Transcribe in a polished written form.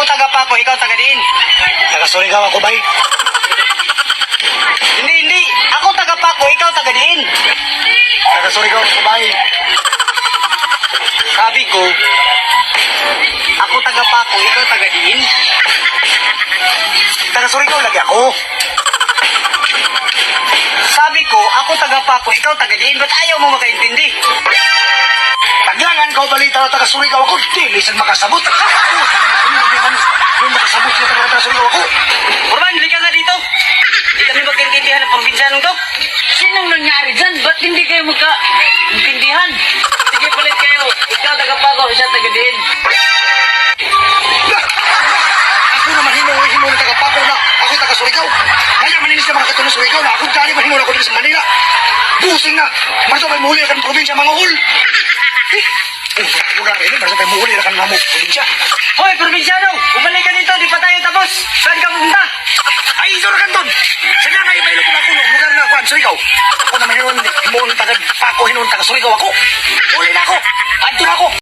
taga Paco, ikaw taga diin. Taga Surigao ako, bay. Hindi. Ako taga Paco, ikaw taga diin. Taga Surigao ako, bay. Sabi ko, ako taga Paco, ikaw taga diin. Taga Surigao lagi ako. Sabi ko, ako taga Paco, ikaw taga diin. Ba't ayaw mo makaintindi? Taglangan ka o balita na taga Surigao ako. Di, lisan makasabot. Hindi man yung makasabot na taga Surigao ako. Orman, hindi ka nga dito. Hindi kami magkaintindihan ng pambinsanong to. Sinong nangyari dyan? Ba't hindi kayo magkaintindihan? Sige, palit kayo. Ikaw taga Paco, siya taga diin. Ako naman himo na taga Paco na. Ako taga Surigao. Kaya maninis na mga katulong Surigao na ako gani mahimo na ako dito sa Manila. Busing na. Marso kay muli kan probinsya mga ul. Lugar ini marso kay muli kan mga probinsya. Hoy, probinsyano! Bumalik ka dito, di pa tayo tapos. Saan ka pupunta? Ay, sura kan doon. Sige nga ibaylo ko na ako no. Lugar na ako Surigao. Ako naman himo taga Paco hinon taga Surigao ako. Muli na ako. Adto na ako.